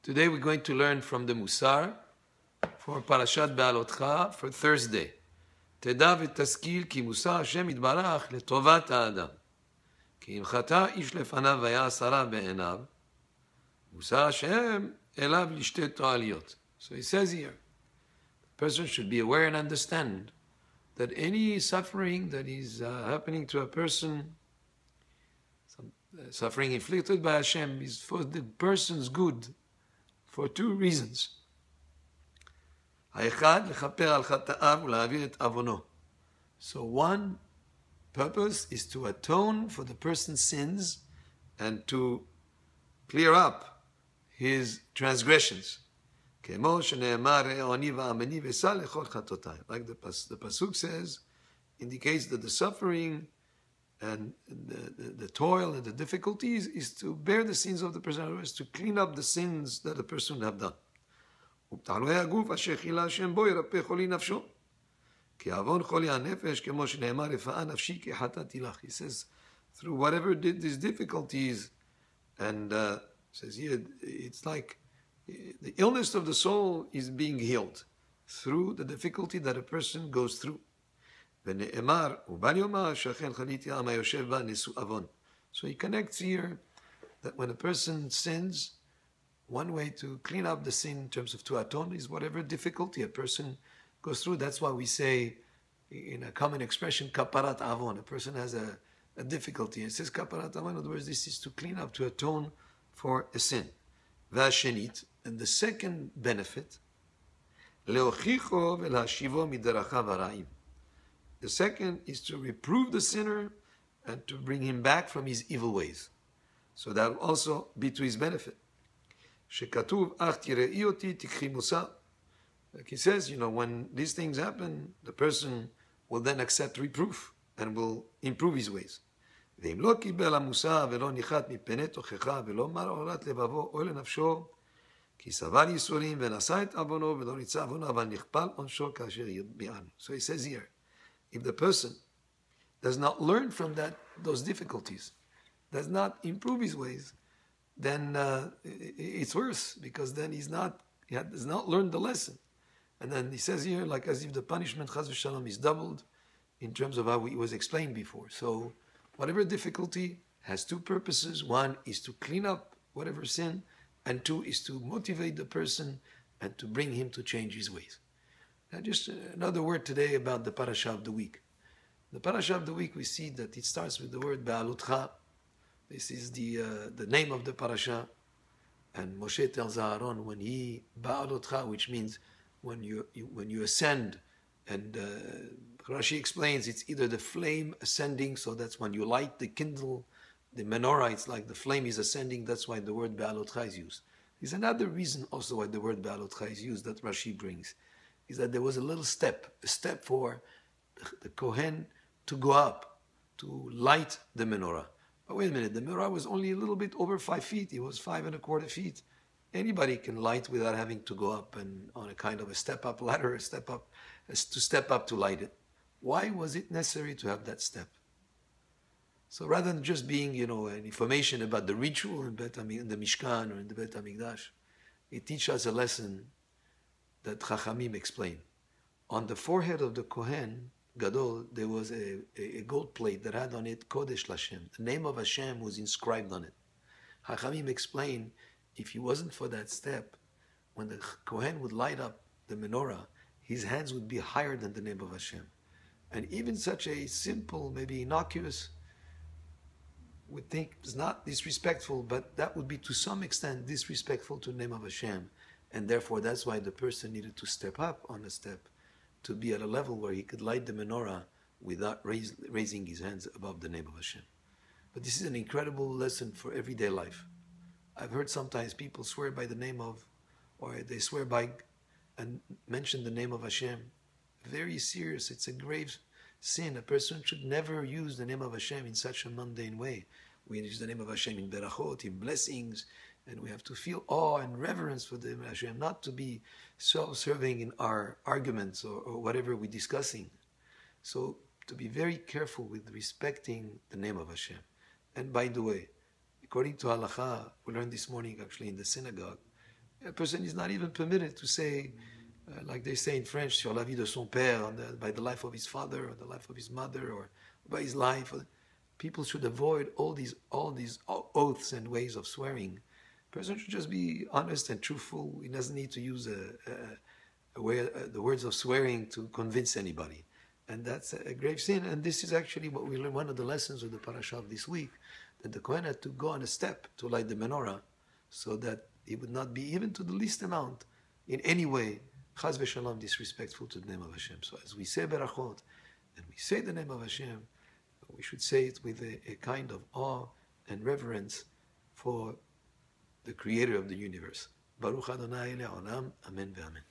Today we're going to learn from the Musar for Parashat Behaalotecha for Thursday. תדע ותשכיל כי מוסר השם יתברך לטובת האדם. כי אם חטא איש לפניו והיה עשרה בעיניו, מוסר השם אליו לשתי תועליות. So he says here, the person should be aware and understand that any suffering that is happening to a person, some suffering inflicted by Hashem, is for the person's good for two reasons. האחד, לכפר על חטאיו ולהעביר את עוונו. So one purpose is to atone for the person's sins and to clear up his transgressions. כמו שנאמר, עוני ועמני ושא לכל חטאותיי. Like the pasuk says, indicates that the suffering and the toil and the difficulties is to bear the sins of the person, is to clean up the sins that the person would have done. ובתעלולי הגוף אשר חילה השם בו ירפא חולי נפשו. כי עוון חולי הנפש כמו שנאמר רפאה נפשי כי חטאתי לך. He says, through whatever did these difficulties, and says here, it's like the illness of the soul is being healed through the difficulty that a person goes through. ונאמר, ובל יאמר שאכן חליתי עם היושב בה נשוא עוון. So he connects here that when a person sins, one way to clean up the sin in terms of to atone is whatever difficulty a person goes through. That's why we say in a common expression, kaparat avon. A person has a difficulty. It says kaparat avon. In other words, this is to clean up, to atone for a sin. Vashenit. And the second benefit, leochicho velhashivo miderachav hara'im. The second is to reprove the sinner and to bring him back from his evil ways. So that will also be to his benefit. שכתוב, אך תראי אותי, תקחי מוסר. Like he says, when these things happen, the person will then accept reproof and will improve his ways. ואם לא קיבל המוסר ולא ניחת מפני תוכחה ולא מר עולת לבבו או לנפשו, כי סבל ייסורים ונשא את עוונו ולא ניצה עוונו, אבל נכפל עונשו כאשר יטביענו. So he says here, if the person does not learn from those difficulties, does not improve his ways, then it's worse, because then he has not learned the lesson. And then he says here, like as if the punishment, chas v'shalom, is doubled in terms of how it was explained before. So whatever difficulty has two purposes. One is to clean up whatever sin, and two is to motivate the person and to bring him to change his ways. Now just another word today about the parasha of the week. The parasha of the week, we see that it starts with the word Behaalotecha. This is the name of the parasha, and Moshe tells Aaron when he Behaalotecha, which means when you ascend, and Rashi explains it's either the flame ascending, so that's when you light the kindle, the menorah, it's like the flame is ascending. That's why the word Behaalotecha is used. There's another reason also why the word Behaalotecha is used that Rashi brings, is that there was a little step, for the Kohen to go up to light the menorah. But wait a minute, the menorah was only a little bit over 5 feet. It was 5.25 feet. Anybody can light without having to go up and on a kind of a step-up ladder, step up to light it. Why was it necessary to have that step? So rather than just being, an information about the ritual in the Mishkan or in the Bet HaMikdash, it teaches us a lesson that Chachamim explain. On the forehead of the Kohen Gadol, there was a gold plate that had on it Kodesh Lashem. The name of Hashem was inscribed on it. Chachamim explained, if it wasn't for that step, when the Kohen would light up the menorah, his hands would be higher than the name of Hashem. And even such a simple, maybe innocuous, would think it's not disrespectful, but that would be to some extent disrespectful to the name of Hashem. And therefore, that's why the person needed to step up on a step, to be at a level where he could light the menorah without raising his hands above the name of Hashem. But this is an incredible lesson for everyday life. I've heard sometimes people swear by the name of, or they swear by and mention the name of Hashem. Very serious. It's a grave sin. A person should never use the name of Hashem in such a mundane way. We use the name of Hashem in berachot, in blessings, and we have to feel awe and reverence for the name of Hashem, not to be self-serving in our arguments or whatever we're discussing. So to be very careful with respecting the name of Hashem. And by the way, according to halacha, we learned this morning actually in the synagogue, A person is not even permitted to say, like they say in French, sur la vie de son père, by the life of his father, or the life of his mother, or by his life. People should avoid all these oaths and ways of swearing. A person should just be honest and truthful. He doesn't need to use the words of swearing to convince anybody. And that's a grave sin. And this is actually what we learned, one of the lessons of the parasha of this week, that the Kohen had to go on a step to light the menorah, so that he would not be, even to the least amount, in any way, chas v'shalom, disrespectful to the name of Hashem. So as we say berachot, and we say the name of Hashem, we should say it with a kind of awe and reverence for the Creator of the universe. Baruch Adonai le'olam, amen ve'amen.